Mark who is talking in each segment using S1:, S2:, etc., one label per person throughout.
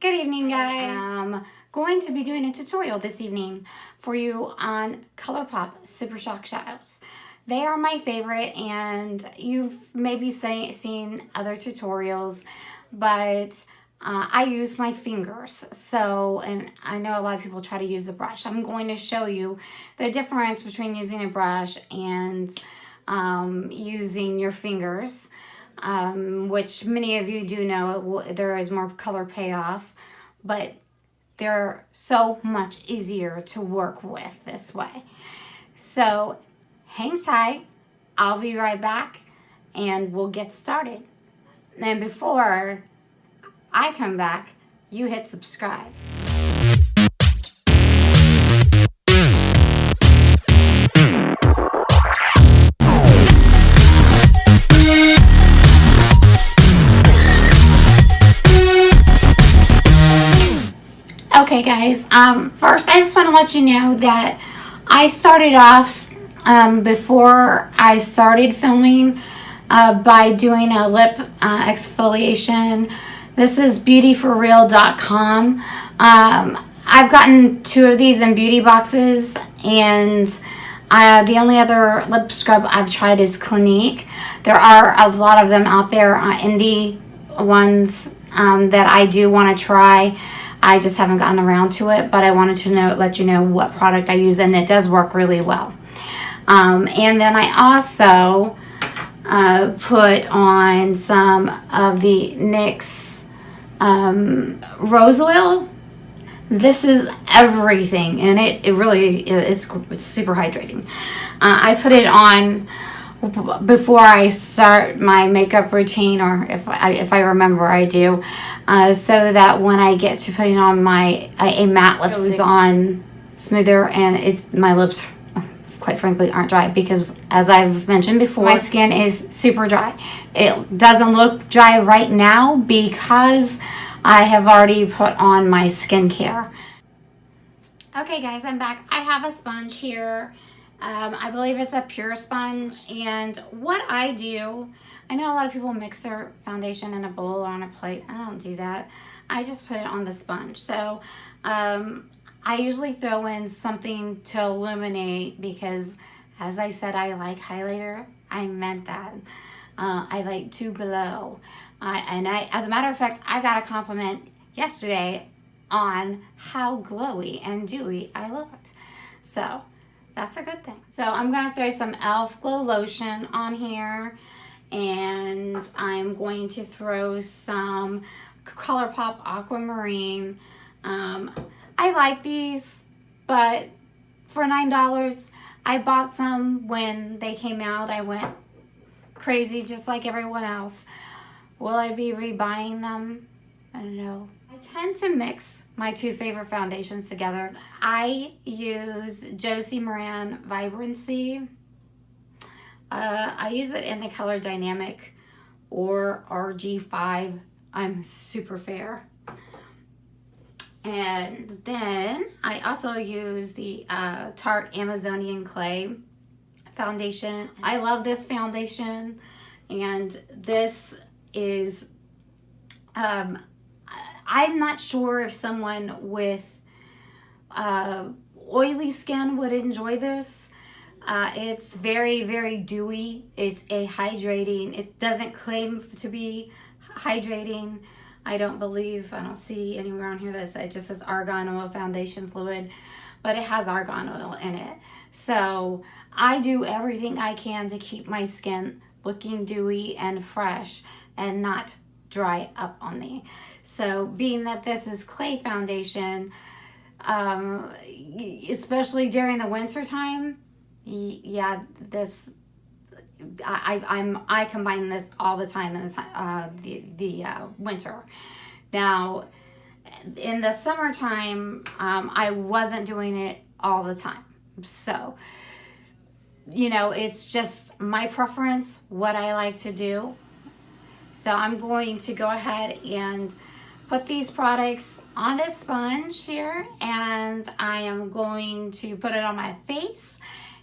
S1: Good evening, guys. I'm going to be doing a tutorial this evening for you on Colourpop Super Shock Shadows. They are my favorite, and you've maybe seen other tutorials, but I use my fingers. So, and I know a lot of people try to use a brush. I'm going to show you the difference between using a brush and using your fingers. Which many of you do know there is more color payoff, but they're so much easier to work with this way. So hang tight, I'll be right back and we'll get started. And before I come back, you hit subscribe. Okay guys, first I just want to let you know that I started off before I started filming by doing a lip exfoliation. This is beautyforreal.com. I've gotten 2 of these in beauty boxes, and the only other lip scrub I've tried is Clinique. There are a lot of them out there, indie ones that I do want to try. I just haven't gotten around to it, but I wanted to let you know what product I use, and it does work really well. And then I also put on some of the NYX rose oil. This is everything, and it's super hydrating. I put it on before I start my makeup routine, or if I remember, I do, so that when I get to putting on a matte lipstick, it goes on smoother, and my lips, quite frankly, aren't dry, because as I've mentioned before, my skin is super dry. It doesn't look dry right now because I have already put on my skincare. Okay guys, I'm back. I have a sponge here. I believe it's a pure sponge, and what I do, I know a lot of people mix their foundation in a bowl or on a plate. I don't do that. I just put it on the sponge. So I usually throw in something to illuminate, because as I said, I like highlighter. I meant that. I like to glow. As a matter of fact, I got a compliment yesterday on how glowy and dewy I looked. So that's a good thing. So I'm going to throw some e.l.f. Glow Lotion on here, and I'm going to throw some Colourpop Aquamarine. I like these, but for $9, I bought some when they came out. I went crazy just like everyone else. Will I be rebuying them? I don't know. I tend to mix my 2 favorite foundations together. I use Josie Maran Vibrancy. I use it in the color Dynamic or RG5. I'm super fair. And then I also use the Tarte Amazonian Clay foundation. I love this foundation, and this is I'm not sure if someone with oily skin would enjoy this. It's very, very dewy. It's a hydrating. It doesn't claim to be hydrating. I don't see anywhere on here that it just says argan oil foundation fluid, but it has argan oil in it. So I do everything I can to keep my skin looking dewy and fresh and not dry up on me. So being that this is clay foundation, especially during the winter time, yeah, this I combine this all the time in the winter. Now in the summertime, I wasn't doing it all the time. So it's just my preference, what I like to do. So I'm going to go ahead and put these products on this sponge here, and I am going to put it on my face,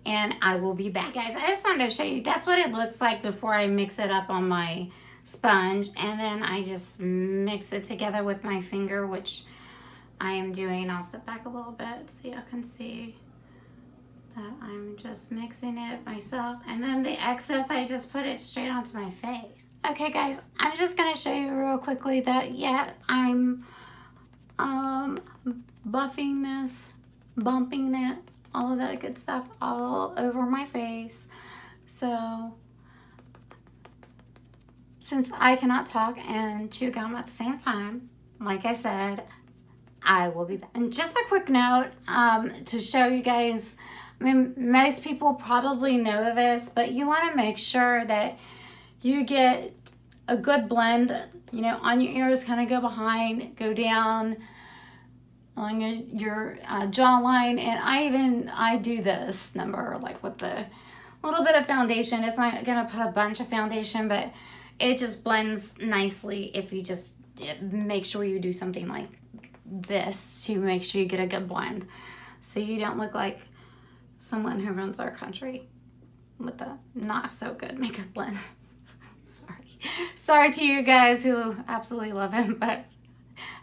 S1: and I will be back. Guys, I just wanted to show you, that's what it looks like before I mix it up on my sponge, and then I just mix it together with my finger, which I am doing. I'll step back a little bit so y'all can see that I'm just mixing it myself, and then the excess I just put it straight onto my face. Okay guys, I'm just gonna show you real quickly that I'm buffing this, bumping it, all of that good stuff all over my face. So since I cannot talk and chew gum at the same time, like I said, I will be back. And just a quick note to show you guys, I mean, most people probably know this, but you want to make sure that you get a good blend, you know, on your ears, kind of go behind, go down along your jawline. And I do this number like with the little bit of foundation. It's not gonna put a bunch of foundation, but it just blends nicely if you just make sure you do something like this to make sure you get a good blend, so you don't look like someone who runs our country with a not so good makeup blend. Sorry to you guys who absolutely love him, but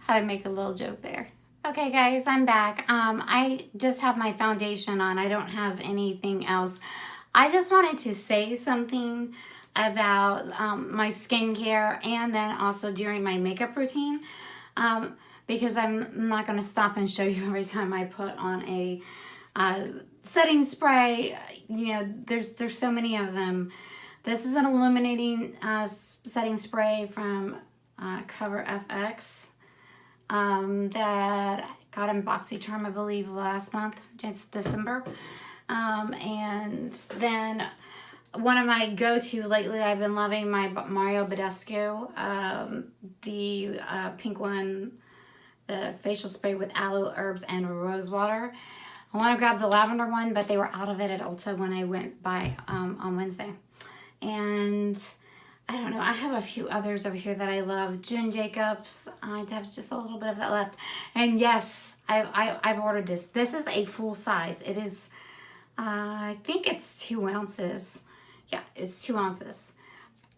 S1: I had to make a little joke there. Okay guys, I'm back. I just have my foundation on. I don't have anything else. I just wanted to say something about my skincare, and then also during my makeup routine, because I'm not going to stop and show you every time I put on a setting spray. You know, there's so many of them. This is an illuminating setting spray from Cover FX that got in BoxyCharm, I believe, last month, just December. And then one of my go-to lately, I've been loving my Mario Badescu, the pink one, the facial spray with aloe, herbs, and rose water. I want to grab the lavender one, but they were out of it at Ulta when I went by on Wednesday. And I don't know, I have a few others over here that I love. June Jacobs, I have just a little bit of that left. And yes, I've ordered this. This is a full size. It is, I think it's 2 ounces. Yeah, it's 2 ounces.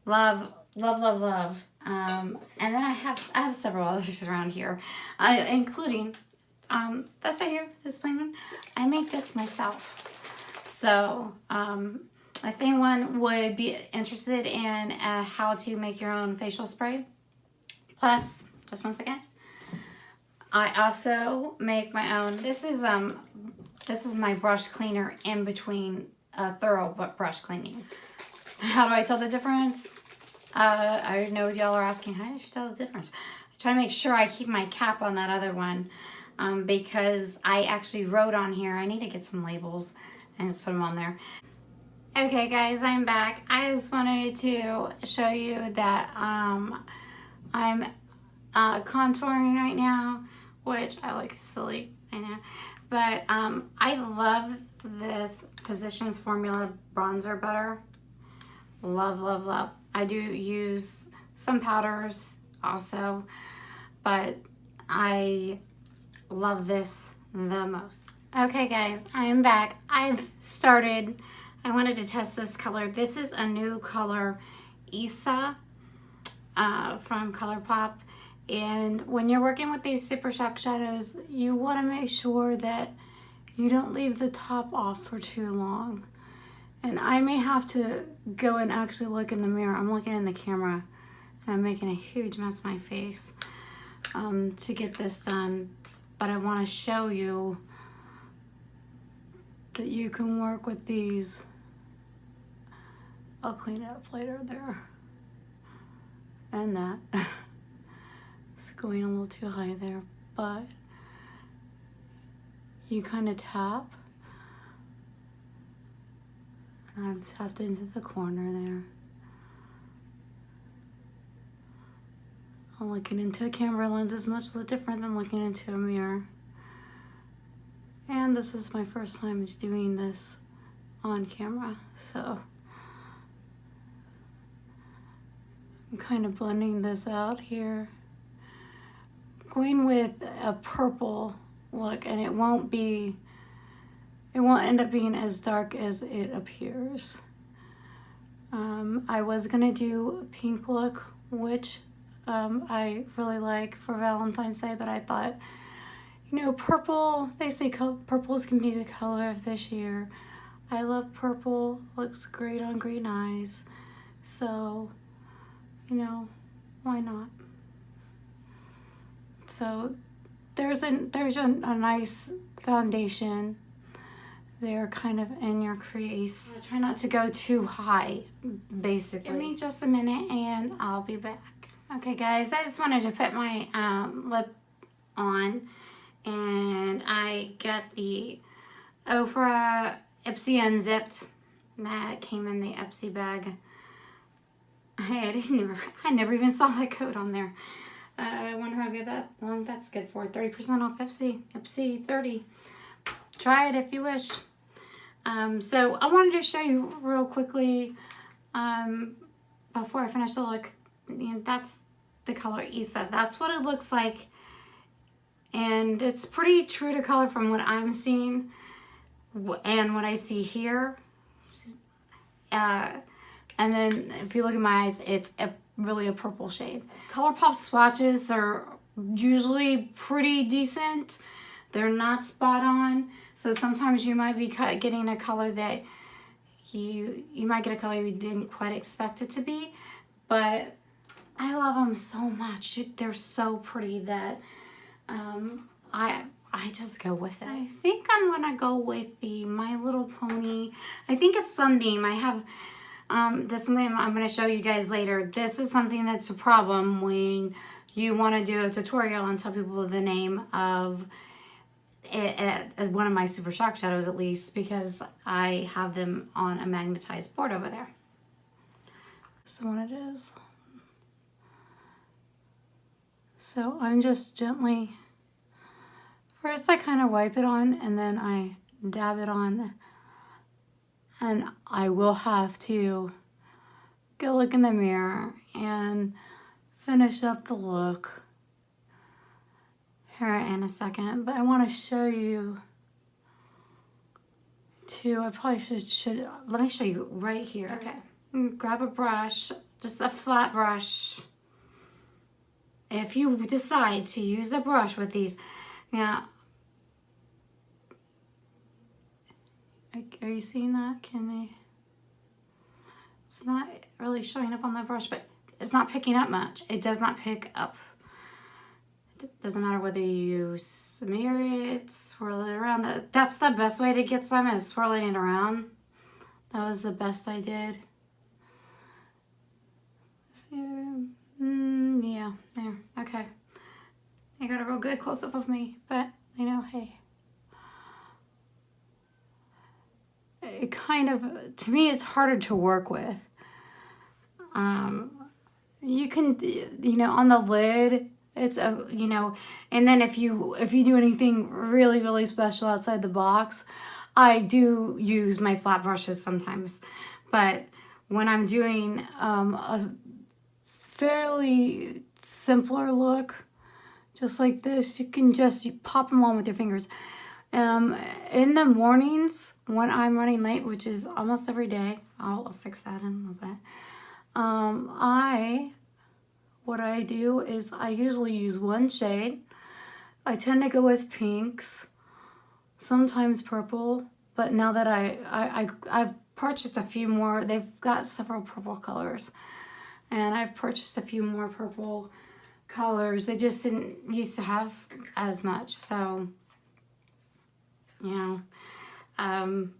S1: Love, love, love, love. And then I have several others around here, including that's right here, this plain one. I make this myself. So if anyone would be interested in how to make your own facial spray, plus, just one second, I also make my own. This is my brush cleaner in between thorough brush cleaning. How do I tell the difference? I know y'all are asking, how do you tell the difference? I try to make sure I keep my cap on that other one, because I actually wrote on here, I need to get some labels and just put them on there. Okay guys, I'm back. I just wanted to show you that I'm contouring right now, which I look silly, I know. But I love this Physicians Formula bronzer butter. Love, love, love. I do use some powders also, but I love this the most. Okay guys, I am back. I wanted to test this color. This is a new color, Isa, from Colourpop. And when you're working with these Super Shock shadows, you want to make sure that you don't leave the top off for too long. And I may have to go and actually look in the mirror. I'm looking in the camera and I'm making a huge mess of my face to get this done. But I want to show you that you can work with these. I'll clean it up later there. And that. It's going a little too high there, but you kind of tap. I'm tapped into the corner there. Looking into a camera lens is much different than looking into a mirror. And this is my first time doing this on camera, so I'm kind of blending this out here. Going with a purple look, and it won't end up being as dark as it appears. I was gonna do a pink look which I really like for Valentine's Day, but I thought, you know, purple, they say purples can be the color of this year. I love purple, looks great on green eyes, so, you know, why not? So there's a nice foundation there, kind of in your crease. Try not to go too high, basically. Give me just a minute and I'll be back. Okay guys, I just wanted to put my lip on, and I got the Ofra Ipsy Unzipped that came in the Ipsy bag. I never even saw that code on there. I wonder how good that long that's good for. 30% off Ipsy 30. Try it if you wish. So I wanted to show you real quickly before I finish the look. You know, that's the color Isa. That's what it looks like, and it's pretty true to color from what I'm seeing and what I see here. And then if you look at my eyes, it's really a purple shade. Colourpop swatches are usually pretty decent. They're not spot on, so sometimes you might be getting a color that you might get a color you didn't quite expect it to be, but I love them so much. They're so pretty that I just go with it. I think I'm gonna go with the My Little Pony. I think it's Sunbeam. I have this is something I'm going to show you guys later. This is something that's a problem when you want to do a tutorial and tell people the name of it, one of my Super Shock shadows at least, because I have them on a magnetized board over there. This is what it is. So I'm just gently, first I kind of wipe it on and then I dab it on. And I will have to go look in the mirror and finish up the look here in a second. But I want to show you too. I probably should let me show you right here. Okay. Grab a brush, just a flat brush. If you decide to use a brush with these, now, are you seeing that? Can they? It's not really showing up on the brush, but it's not picking up much. It does not pick up. It doesn't matter whether you smear it, swirl it around. That's the best way to get some, is swirling it around. That was the best I did. Yeah, there. Okay. I got a real good close-up of me, but, you know, hey. It kind of, to me, it's harder to work with. You can, you know, on the lid, it's a, you know, and then if you do anything really, really special outside the box, I do use my flat brushes sometimes. But when I'm doing a fairly simpler look, just like this, you can just pop them on with your fingers. In the mornings when I'm running late, which is almost every day, I'll fix that in a little bit. What I do is I usually use one shade. I tend to go with pinks, sometimes purple, but now that I've purchased a few more, they've got several purple colors, and I've purchased a few more purple colors. They just didn't used to have as much, so you know,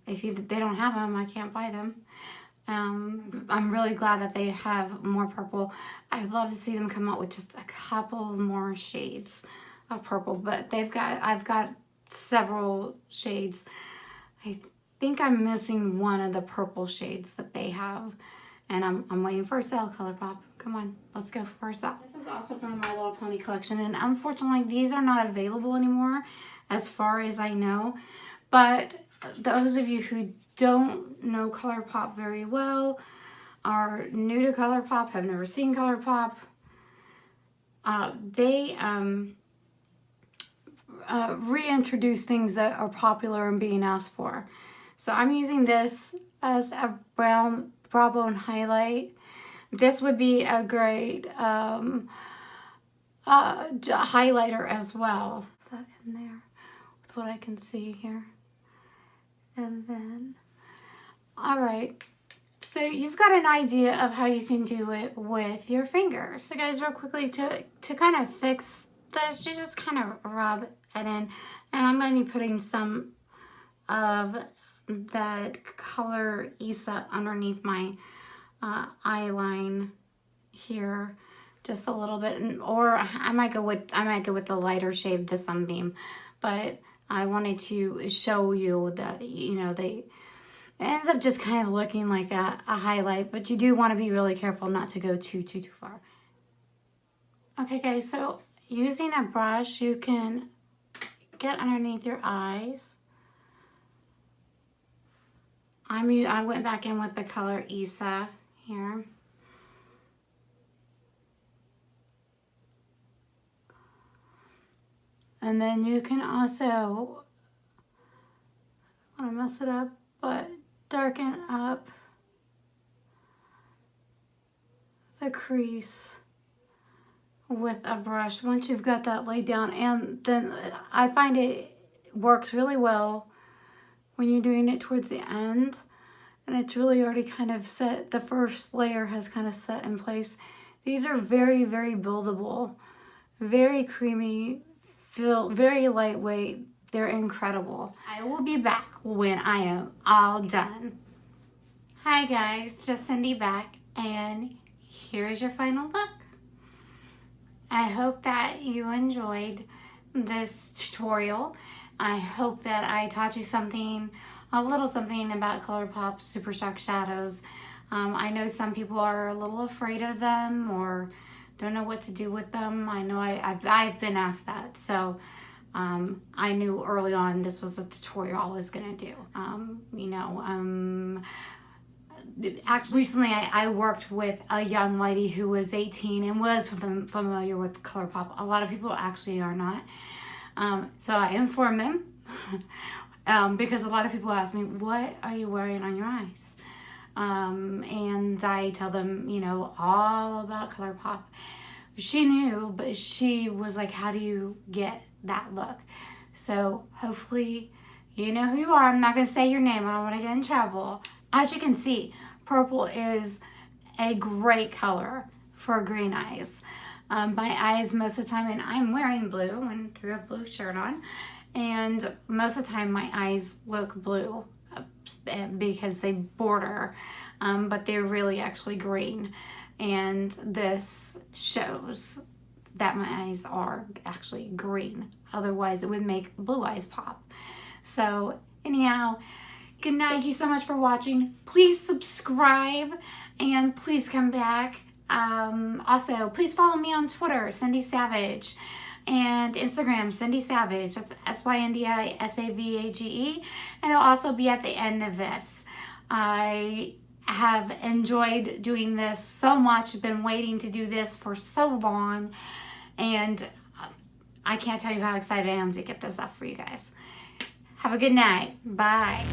S1: if they don't have them, I can't buy them. I'm really glad that they have more purple. I'd love to see them come out with just a couple more shades of purple, but I've got several shades. I think I'm missing one of the purple shades that they have, and I'm waiting for a sale, Colourpop. Come on, let's go for a sale. This is also from the My Little Pony collection, and unfortunately these are not available anymore as far as I know. But those of you who don't know Colourpop very well, are new to Colourpop, have never seen Colourpop, they reintroduce things that are popular and being asked for. So I'm using this as a brow bone highlight. this would be a great highlighter as well. Is that in there with what I can see here? And then, all right. So you've got an idea of how you can do it with your fingers. So guys, real quickly, to kind of fix this, you just kind of rub it in. And I'm going to be putting some of that color Isa underneath my eye line here, just a little bit. Or I might go with the lighter shade, the Sunbeam. But I wanted to show you that, you know, it ends up just kind of looking like a highlight, but you do want to be really careful not to go too far. Okay guys, so using a brush, you can get underneath your eyes. I went back in with the color Isa here. And then you can also, I don't want to mess it up, but darken up the crease with a brush once you've got that laid down. And then I find it works really well when you're doing it towards the end, and it's really already kind of set, the first layer has kind of set in place. These are very, very buildable, very creamy, feel very lightweight. They're incredible. I will be back when I am all done. Hi guys, just Cindy back, and here's your final look. I hope that you enjoyed this tutorial. I hope that I taught you something, a little something about Colourpop Super Shock Shadows. I know some people are a little afraid of them or don't know what to do with them. I know I've been asked that, so I knew early on this was a tutorial I was gonna do. Actually, recently I worked with a young lady who was 18 and was familiar with Colourpop. A lot of people actually are not. So I informed them because a lot of people ask me, what are you wearing on your eyes? And I tell them, you know, all about Colourpop. She knew, but she was like, how do you get that look? So hopefully you know who you are. I'm not going to say your name. I don't want to get in trouble. As you can see, purple is a great color for green eyes. My eyes most of the time, and I'm wearing blue and threw a blue shirt on, and most of the time my eyes look blue because they border, but they're really actually green, and this shows that my eyes are actually green. Otherwise it would make blue eyes pop. So anyhow, good night. Thank you so much for watching. Please subscribe and please come back. Also, please follow me on Twitter, Cindy Savage, and Instagram, Cindy Savage. That's SYNDISAVAGE, and it'll also be at the end of this. I have enjoyed doing this so much. I've been waiting to do this for so long, and I can't tell you how excited I am to get this up for you guys. Have a good night. Bye.